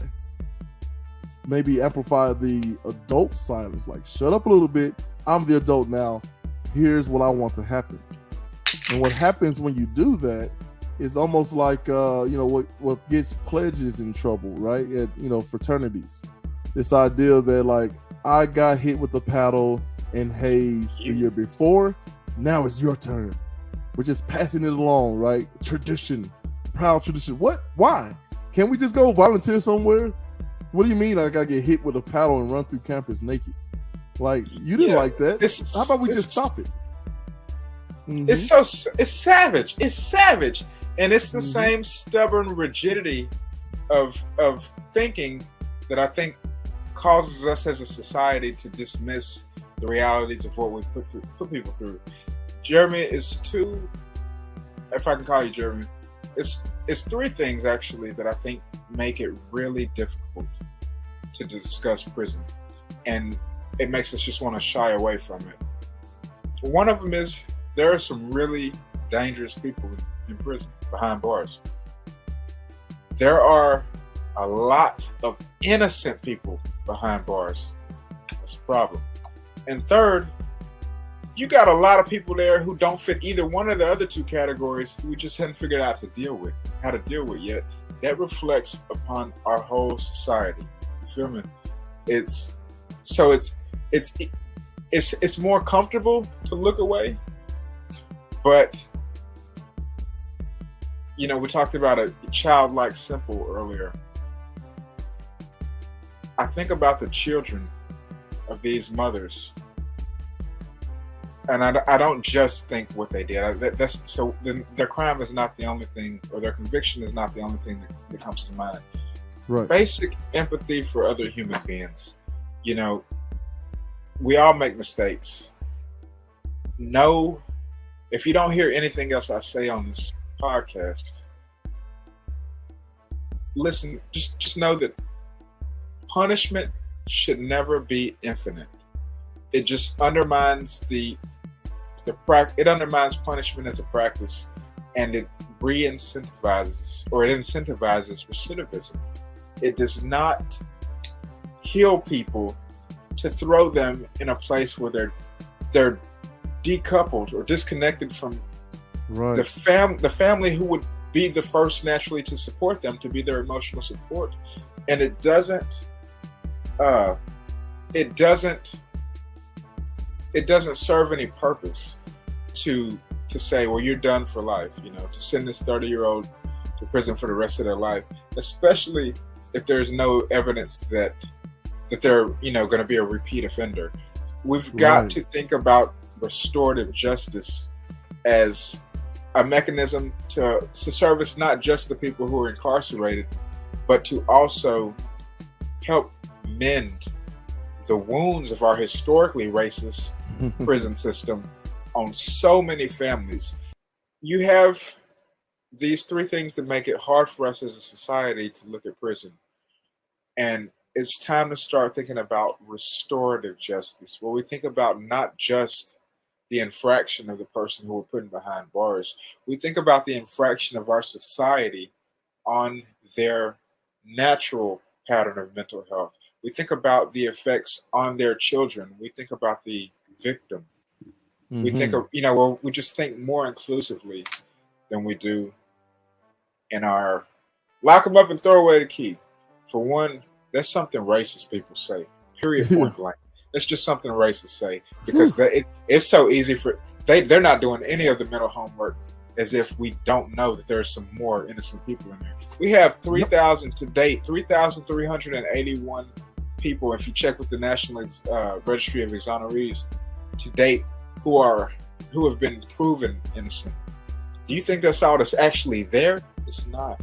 the adult silence. Like, shut up a little bit. I'm the adult now. Here's what I want to happen. And what happens when you do that, it's almost like what gets pledges in trouble, right? At fraternities. This idea that, like, I got hit with the paddle and haze the year before, now it's your turn. We're just passing it along, right? Tradition, proud tradition. What? Why? Can't we just go volunteer somewhere? What do you mean I gotta get hit with a paddle and run through campus naked? Like, you didn't like that. How about we just stop it? Mm-hmm. It's savage. It's savage. And it's the same stubborn rigidity of thinking that I think causes us as a society to dismiss the realities of what we put people through. Jeremy, is two, if I can call you Jeremy, it's three things actually that I think make it really difficult to discuss prison. And it makes us just want to shy away from it. One of them is there are some really dangerous people in prison, behind bars. There are a lot of innocent people behind bars. That's a problem. And third, you got a lot of people there who don't fit either one of the other two categories who we just haven't figured out how to deal with yet. That reflects upon our whole society. You feel me? It's more comfortable to look away, but we talked about a childlike simple earlier. I think about the children of these mothers, and I don't just think what they did. Their crime is not the only thing, or their conviction is not the only thing that comes to mind. Right. Basic empathy for other human beings. We all make mistakes. If you don't hear anything else I say on this podcast, listen, just know that punishment should never be infinite. It just undermines it undermines punishment as a practice, and it re-incentivizes, or it incentivizes recidivism. It does not heal people to throw them in a place where they're decoupled or disconnected from Right. the family who would be the first naturally to support them, to be their emotional support. And it doesn't serve any purpose to say, well, you're done for life, to send this 30-year-old to prison for the rest of their life, especially if there's no evidence that they're going to be a repeat offender. We've got to think about restorative justice as a mechanism to service not just the people who are incarcerated, but to also help mend the wounds of our historically racist prison system on so many families. You have these three things that make it hard for us as a society to look at prison. And it's time to start thinking about restorative justice, where we think about not just the infraction of the person who we're putting behind bars. We think about the infraction of our society on their natural pattern of mental health. We think about the effects on their children. We think about the victim. We think of, we just think more inclusively than we do in our lock them up and throw away the key. For one, that's something racist people say, period, point blank. That's just something racists say, because it's so easy for they're not doing any of the mental homework, as if we don't know that there's some more innocent people in there. We have 3,000 to date, 3,381 people, if you check with the National Registry of Exonerees, to date, who have been proven innocent. Do you think that's all that's actually there? It's not.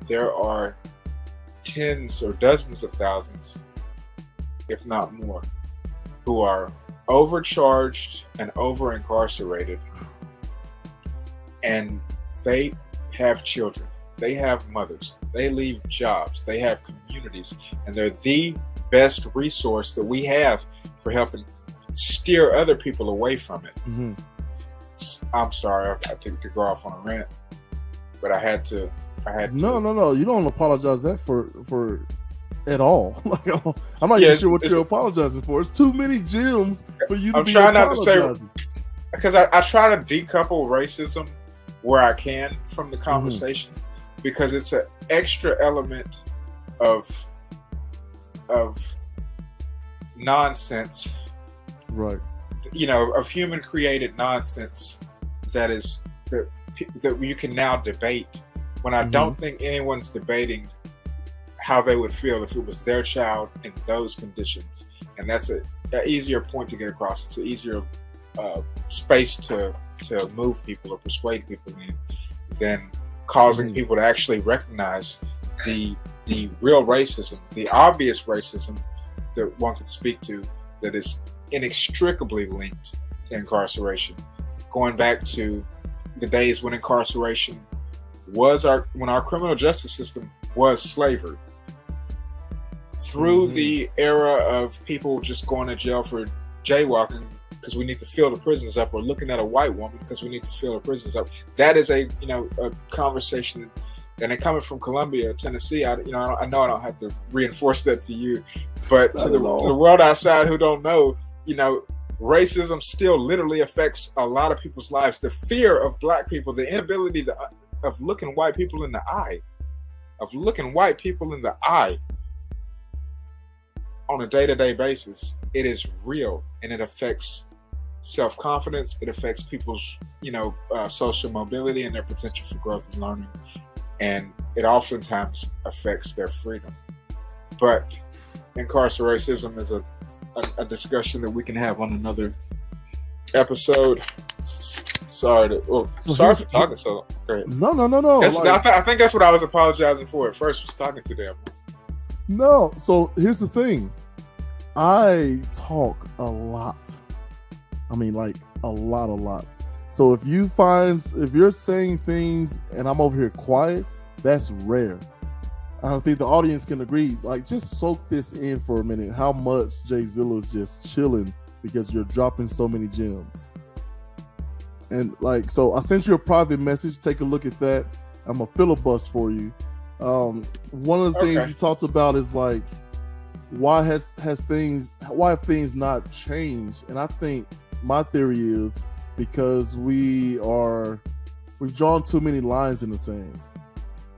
There are tens or dozens of thousands, if not more, who are overcharged and over incarcerated, and they have children, they have mothers, they leave jobs, they have communities, and they're the best resource that we have for helping steer other people away from it. I'm sorry, I took to go off on a rant, but I had to. No. You don't apologize that for at all. I'm not even sure what you're apologizing for. It's too many gems for you to I'm be trying apologizing. not to say, because I try to decouple racism where I can from the conversation, because it's an extra element of nonsense, right? Of human created nonsense that you can now debate, when I don't think anyone's debating how they would feel if it was their child in those conditions. And that's an easier point to get across. It's an easier space to move people or persuade people in than causing people to actually recognize the real racism, the obvious racism that one could speak to, that is inextricably linked to incarceration. Going back to the days when incarceration was when our criminal justice system was slavery. Through the era of people just going to jail for jaywalking because we need to fill the prisons up, or looking at a white woman because we need to fill the prisons up. That is a conversation, and coming from Columbia, Tennessee, I know I don't have to reinforce that to you, but to the world outside who don't know, racism still literally affects a lot of people's lives. The fear of black people, the inability of looking white people in the eye, on a day-to-day basis, it is real, and it affects self-confidence. It affects people's, social mobility and their potential for growth and learning, and it oftentimes affects their freedom. But incarceration is a discussion that we can have on another episode. Sorry for talking so great. No. I think that's what I was apologizing for at first, was talking to them. No, so here's the thing. I talk a lot. I mean, like a lot. So if you're saying things and I'm over here quiet, that's rare. I think the audience can agree. Like, just soak this in for a minute. How much Jay Zilla is just chilling because you're dropping so many gems. And like, so I sent you a private message. Take a look at that. I'm a filibust for you. One of the things you talked about is like, why have things not changed? And I think my theory is because we've drawn too many lines in the sand.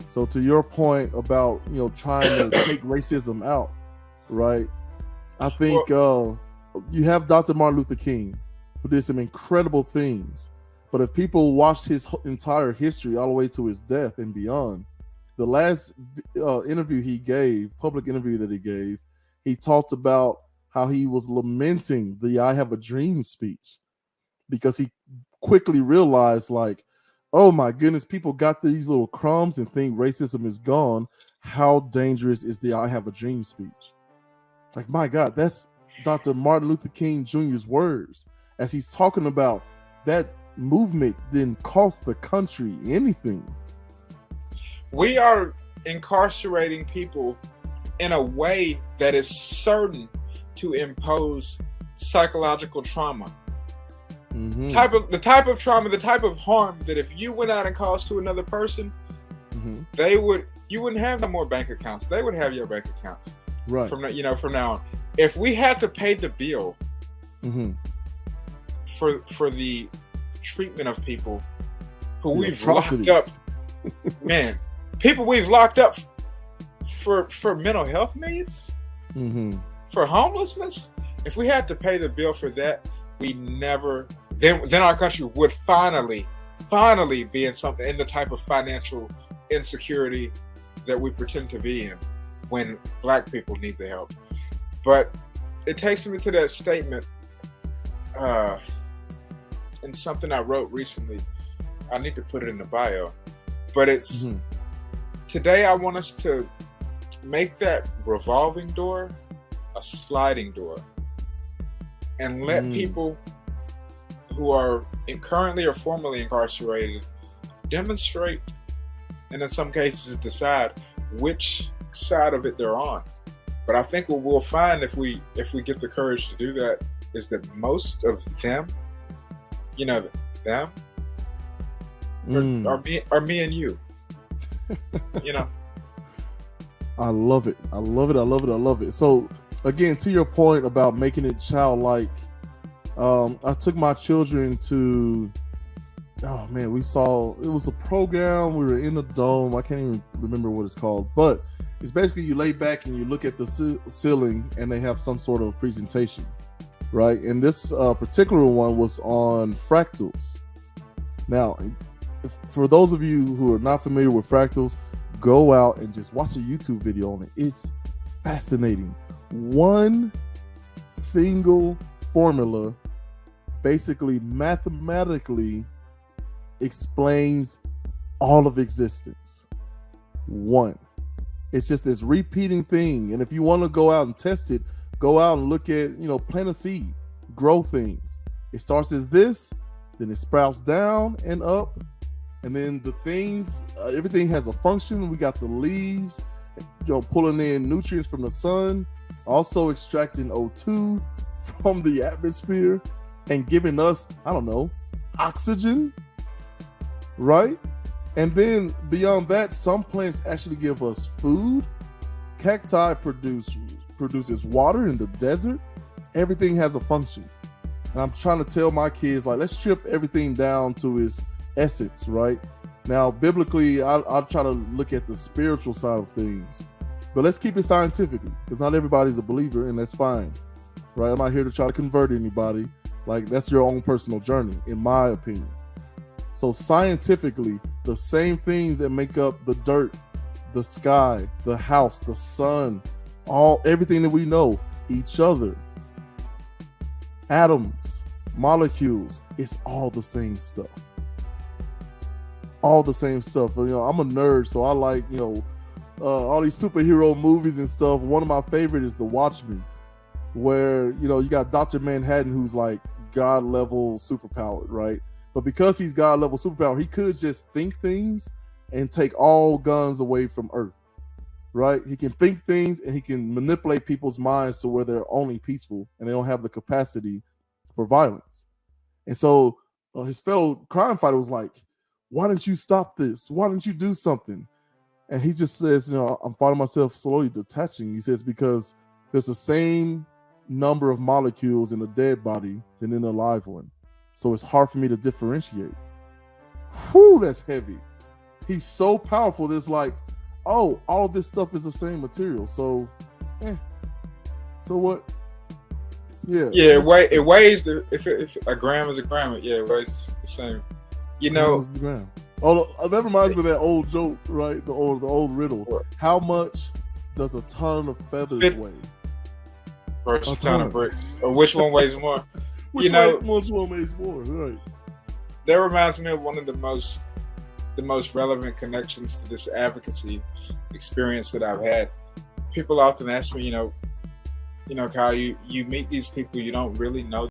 So to your point about, trying to take racism out, right? I think you have Dr. Martin Luther King, who did some incredible things. But if people watched his entire history all the way to his death and beyond, the last interview he gave, public interview that he gave, he talked about how he was lamenting the "I Have a Dream" speech because he quickly realized, like, oh my goodness, people got these little crumbs and think racism is gone. How dangerous is the "I Have a Dream" speech? Like, my God, that's Dr. Martin Luther King Jr.'s words as he's talking about that movement didn't cost the country anything. We are incarcerating people in a way that is certain to impose psychological trauma. Mm-hmm. The type of trauma, the type of harm that if you went out and caused to another person, you wouldn't have no more bank accounts. They would have your bank accounts. Right. From now on. If we had to pay the bill for the treatment of people who we've locked up, man, people we've locked up for mental health needs, for homelessness, if we had to pay the bill for that, then our country would finally be in the type of financial insecurity that we pretend to be in when Black people need the help. But it takes me to that statement in something I wrote recently. I need to put it in the bio. But it's today I want us to make that revolving door a sliding door and let people who are currently or formerly incarcerated demonstrate, and in some cases decide which side of it they're on. But I think what we'll find if we get the courage to do that is that most of them, are me and you. I love it. So again, to your point about making it childlike, I took my children to, it was a program. We were in the dome. I can't even remember what it's called, but it's basically you lay back and you look at the ceiling and they have some sort of presentation, right? And this particular one was on fractals. Now, for those of you who are not familiar with fractals, go out and just watch a YouTube video on it. It's fascinating. One single formula basically mathematically explains all of existence. One. It's just this repeating thing. And if you want to go out and test it, go out and look at, plant a seed, grow things. It starts as this, then it sprouts down and up. And then the things, everything has a function. We got the leaves, pulling in nutrients from the sun, also extracting O2 from the atmosphere and giving us, oxygen, right? And then beyond that, some plants actually give us food. Cacti produces water in the desert. Everything has a function. And I'm trying to tell my kids, let's strip everything down to its essence, right? Now, biblically, I'll try to look at the spiritual side of things. But let's keep it scientifically, because not everybody's a believer, and that's fine, right? I'm not here to try to convert anybody. That's your own personal journey, in my opinion. So scientifically, the same things that make up the dirt, the sky, the house, the sun, everything that we know, each other, atoms, molecules, it's all the same stuff. All the same stuff. I'm a nerd, so I like, all these superhero movies and stuff. One of my favorite is The Watchmen, where, you got Dr. Manhattan, who's like God level superpowered, right? But because he's God level superpower, he could just think things and take all guns away from Earth, right? He can think things and he can manipulate people's minds to where they're only peaceful and they don't have the capacity for violence. And so his fellow crime fighter was like, why didn't you stop this? Why didn't you do something? And he just says, I'm finding myself slowly detaching. He says, because there's the same number of molecules in a dead body than in a live one. So it's hard for me to differentiate. Whew, that's heavy. He's so powerful that it's like, oh, all of this stuff is the same material. So, so what? Yeah. Yeah, it weighs if a gram is a gram, yeah, it weighs the same. Oh, that reminds me of that old joke, right? The old riddle. What? How much does a ton of feathers weigh? Versus a ton of bricks. Or which one weighs more? Which one weighs more? Right. That reminds me of one of the most relevant connections to this advocacy experience that I've had. People often ask me, Kyle, you meet these people, you don't really know